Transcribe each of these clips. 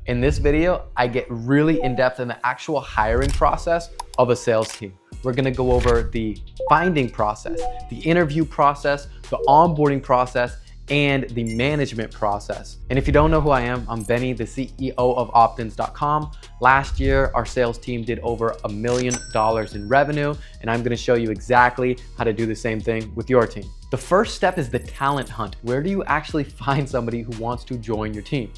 In this video, I get really in-depth in the actual hiring process of a sales team. We're gonna go over the finding process, the interview process, the onboarding process, and the management process. And if you don't know who I am, I'm Benny, the CEO of Optins.com. Last year, our sales team did over $1 million in revenue, and I'm gonna show you exactly how to do the same thing with your team. The first step is the talent hunt. Where do you actually find somebody who wants to join your team?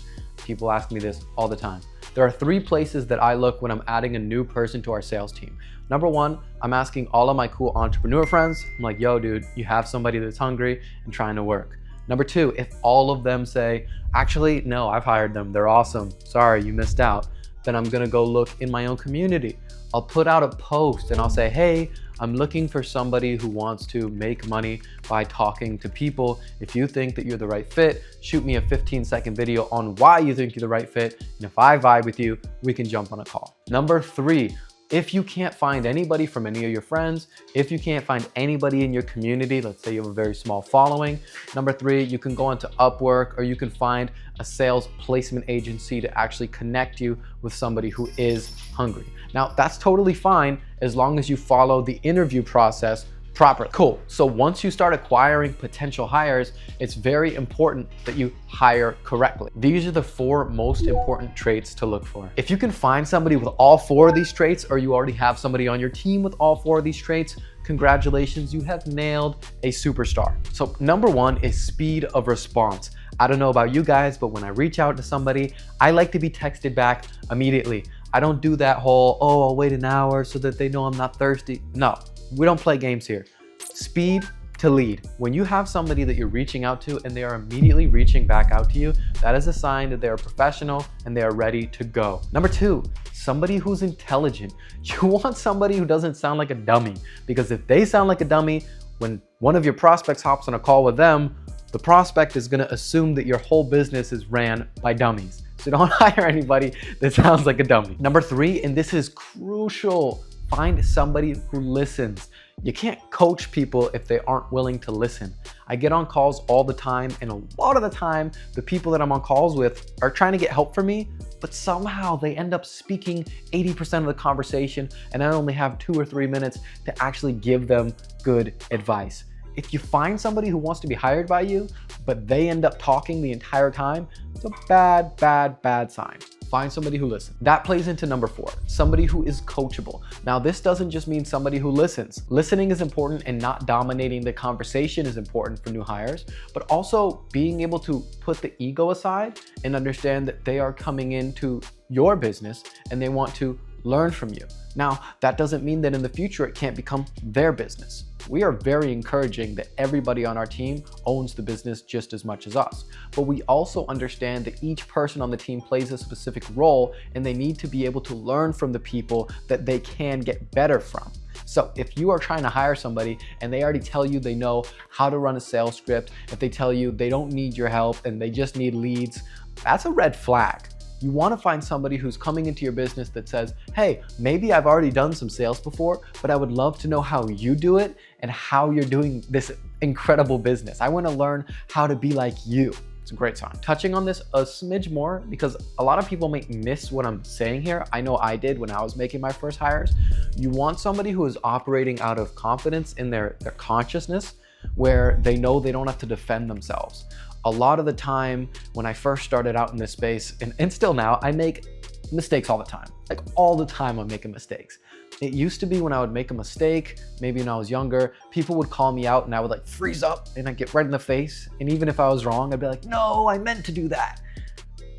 People ask me this all the time. There are 3 places that I look when I'm adding a new person to our sales team. Number 1, I'm asking all of my cool entrepreneur friends. I'm like, yo, dude, you have somebody that's hungry and trying to work. Number 2, if all of them say, actually, no, I've hired them, they're awesome, sorry, you missed out, then I'm gonna go look in my own community. I'll put out a post and I'll say, hey, I'm looking for somebody who wants to make money by talking to people. If you think that you're the right fit, shoot me a 15-second video on why you think you're the right fit. And if I vibe with you, we can jump on a call. Number 3, if you can't find anybody from any of your friends, if you can't find anybody in your community, let's say you have a very small following, number 3, you can go onto Upwork or you can find a sales placement agency to actually connect you with somebody who is hungry. Now, that's totally fine as long as you follow the interview process properly. Cool. So once you start acquiring potential hires, it's very important that you hire correctly. These are the 4 most important traits to look for. If you can find somebody with all 4 of these traits, or you already have somebody on your team with all 4 of these traits, congratulations, you have nailed a superstar. So number 1 is speed of response. I don't know about you guys, but when I reach out to somebody, I like to be texted back immediately. I don't do that whole, oh, I'll wait an hour so that they know I'm not thirsty. No, we don't play games here. Speed to lead. When you have somebody that you're reaching out to and they are immediately reaching back out to you, that is a sign that they are professional and they are ready to go. Number 2, somebody who's intelligent. You want somebody who doesn't sound like a dummy, because if they sound like a dummy, when one of your prospects hops on a call with them, the prospect is gonna assume that your whole business is ran by dummies. So don't hire anybody that sounds like a dummy. Number 3, and this is crucial, find somebody who listens. You can't coach people if they aren't willing to listen. I get on calls all the time, and a lot of the time, the people that I'm on calls with are trying to get help from me, but somehow they end up speaking 80% of the conversation, and I only have 2 or 3 minutes to actually give them good advice. If you find somebody who wants to be hired by you, but they end up talking the entire time, it's a bad, bad, bad sign. Find somebody who listens. That plays into number 4, somebody who is coachable. Now, this doesn't just mean somebody who listens. Listening is important, and not dominating the conversation is important for new hires, but also being able to put the ego aside and understand that they are coming into your business and they want to learn from you. Now, that doesn't mean that in the future it can't become their business. We are very encouraging that everybody on our team owns the business just as much as us. But we also understand that each person on the team plays a specific role, and they need to be able to learn from the people that they can get better from. So if you are trying to hire somebody and they already tell you they know how to run a sales script, if they tell you they don't need your help and they just need leads, that's a red flag. You want to find somebody who's coming into your business that says, hey, maybe I've already done some sales before, but I would love to know how you do it and how you're doing this incredible business. I want to learn how to be like you. It's a great sign. Touching on this a smidge more, because a lot of people may miss what I'm saying here. I know I did when I was making my first hires. You want somebody who is operating out of confidence in their consciousness, where they know they don't have to defend themselves. A lot of the time when I first started out in this space, and still now, I make mistakes all the time. Like all the time I'm making mistakes. It used to be when I would make a mistake, maybe when I was younger, people would call me out and I would like freeze up and I'd get red in the face. And even if I was wrong, I'd be like, no, I meant to do that.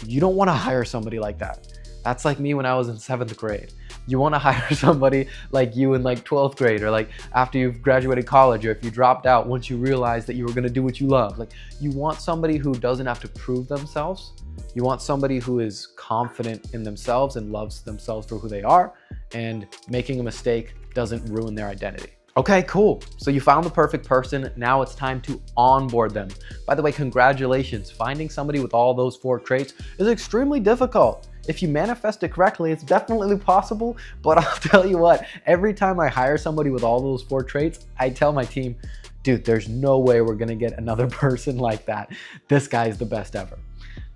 You don't want to hire somebody like that. That's like me when I was in 7th grade. You want to hire somebody like you in like 12th grade, or like after you've graduated college, or if you dropped out once you realized that you were going to do what you love. Like, you want somebody who doesn't have to prove themselves. You want somebody who is confident in themselves and loves themselves for who they are, and making a mistake doesn't ruin their identity. Okay, cool. So you found the perfect person. Now it's time to onboard them. By the way, congratulations. Finding somebody with all those 4 traits is extremely difficult. If you manifest it correctly, it's definitely possible, but I'll tell you what, every time I hire somebody with all those 4 traits, I tell my team, dude, there's no way we're gonna get another person like that. This guy is the best ever.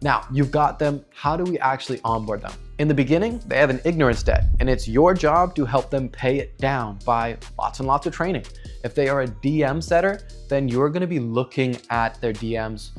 Now, you've got them. How do we actually onboard them? In the beginning, they have an ignorance debt, and it's your job to help them pay it down by lots and lots of training. If they are a DM setter, then you're gonna be looking at their DMs,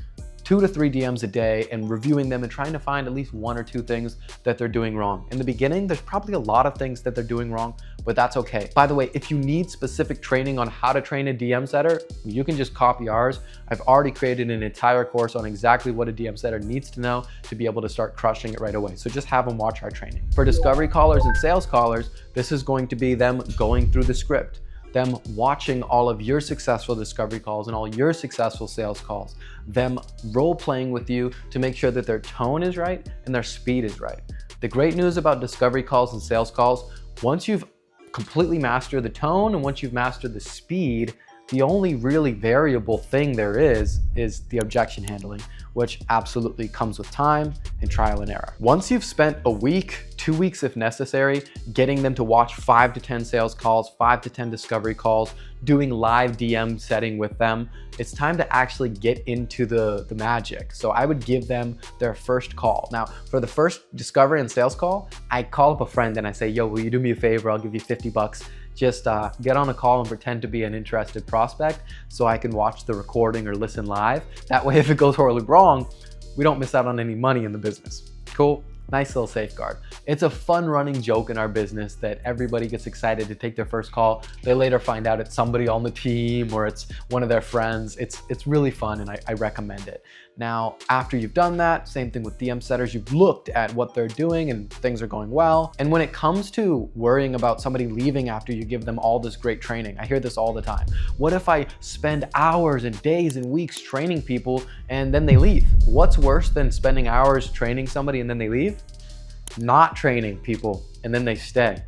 2 to 3 DMs a day, and reviewing them and trying to find at least 1 or 2 things that they're doing wrong. In the beginning, there's probably a lot of things that they're doing wrong, but that's okay. By the way, if you need specific training on how to train a DM setter, you can just copy ours. I've already created an entire course on exactly what a DM setter needs to know to be able to start crushing it right away. So just have them watch our training. For discovery callers and sales callers, this is going to be them going through the script, them watching all of your successful discovery calls and all your successful sales calls, them role playing with you to make sure that their tone is right and their speed is right. The great news about discovery calls and sales calls, once you've completely mastered the tone and once you've mastered the speed, the only really variable thing there is the objection handling, which absolutely comes with time and trial and error. Once you've spent a week, 2 weeks if necessary, getting them to watch 5 to 10 sales calls, 5 to 10 discovery calls, doing live DM setting with them, it's time to actually get into the magic. So I would give them their first call. Now, for the first discovery and sales call, I call up a friend and I say, yo, will you do me a favor? I'll give you 50 bucks. Just get on a call and pretend to be an interested prospect so I can watch the recording or listen live. That way, if it goes horribly wrong, we don't miss out on any money in the business. Cool? Nice little safeguard. It's a fun running joke in our business that everybody gets excited to take their first call. They later find out it's somebody on the team or it's one of their friends. It's really fun and I recommend it. Now, after you've done that, same thing with DM setters, you've looked at what they're doing and things are going well. And when it comes to worrying about somebody leaving after you give them all this great training, I hear this all the time. What if I spend hours and days and weeks training people and then they leave? What's worse than spending hours training somebody and then they leave? Not training people and then they stay.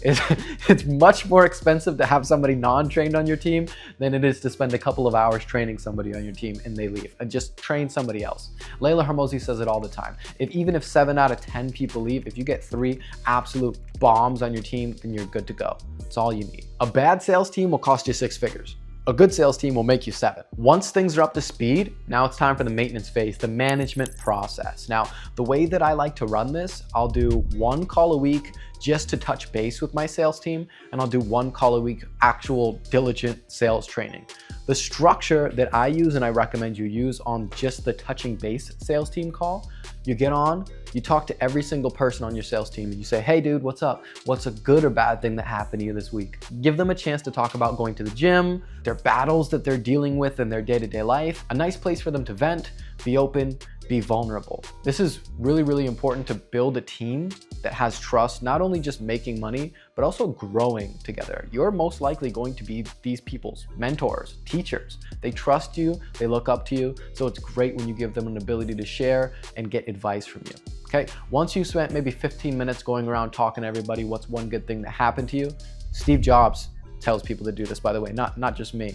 It's much more expensive to have somebody non-trained on your team than it is to spend a couple of hours training somebody on your team and they leave, and just train somebody else. Layla Hormozi says it all the time. Even if 7 out of 10 people leave, if you get 3 absolute bombs on your team, then you're good to go. That's all you need. A bad sales team will cost you 6 figures. A good sales team will make you 7. Once things are up to speed, now it's time for the maintenance phase, the management process. Now, the way that I like to run this, I'll do 1 call a week just to touch base with my sales team, and I'll do 1 call a week actual diligent sales training. The structure that I use and I recommend you use on just the touching base sales team call, you get on, you talk to every single person on your sales team and you say, hey dude, what's up? What's a good or bad thing that happened to you this week? Give them a chance to talk about going to the gym, their battles that they're dealing with in their day-to-day life, a nice place for them to vent, be open, be vulnerable. This is really, really important to build a team that has trust, not only just making money, but also growing together. You're most likely going to be these people's mentors, teachers. They trust you, they look up to you, so it's great when you give them an ability to share and get advice from you. Okay, once you spent maybe 15 minutes going around talking to everybody, what's one good thing that happened to you? Steve Jobs tells people to do this, by the way, not just me.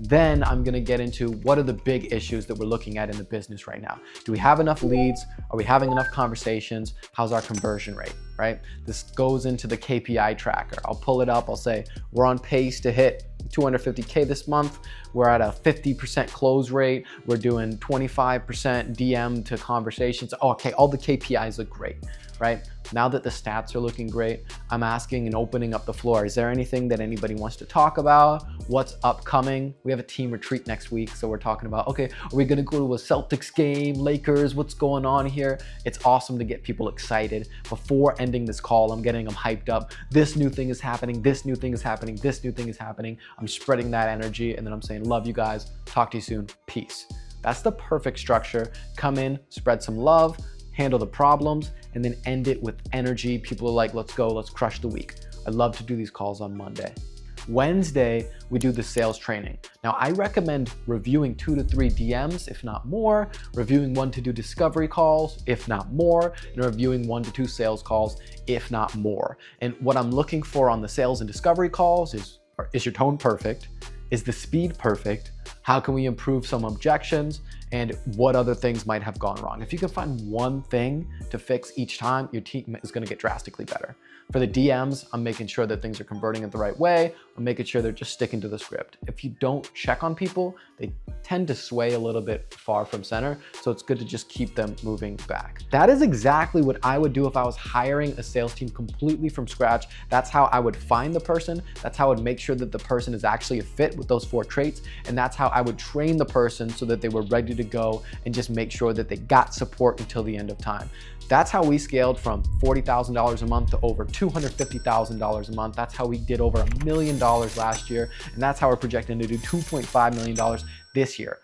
Then I'm gonna get into what are the big issues that we're looking at in the business right now. Do we have enough leads? Are we having enough conversations? How's our conversion rate, right? This goes into the KPI tracker. I'll pull it up, I'll say, we're on pace to hit 250K this month. We're at a 50% close rate. We're doing 25% DM to conversations. Oh, okay, all the KPIs look great, right? Now that the stats are looking great, I'm asking and opening up the floor. Is there anything that anybody wants to talk about? What's upcoming? We have a team retreat next week, so we're talking about, okay, are we gonna go to a Celtics game, Lakers, what's going on here? It's awesome to get people excited. Before ending this call, I'm getting them hyped up. This new thing is happening, this new thing is happening, this new thing is happening. I'm spreading that energy, and then I'm saying, love you guys, talk to you soon, peace. That's the perfect structure. Come in, spread some love, handle the problems, and then end it with energy. People are like, let's go, let's crush the week. I love to do these calls on Monday. Wednesday, we do the sales training. Now, I recommend reviewing 2 to 3 DMs, if not more, reviewing 1 to 2 discovery calls, if not more, and reviewing 1 to 2 sales calls, if not more. And what I'm looking for on the sales and discovery calls is your tone perfect? Is the speed perfect? How can we improve some objections? And what other things might have gone wrong? If you can find one thing to fix each time, your team is gonna get drastically better. For the DMs, I'm making sure that things are converting in the right way. I'm making sure they're just sticking to the script. If you don't check on people, they tend to sway a little bit far from center. So it's good to just keep them moving back. That is exactly what I would do if I was hiring a sales team completely from scratch. That's how I would find the person. That's how I would make sure that the person is actually a fit with those 4 traits. And that's how I would train the person so that they were ready to go and just make sure that they got support until the end of time. That's how we scaled from $40,000 a month to over $250,000 a month. That's how we did over $1 million last year. And that's how we're projecting to do $2.5 million this year.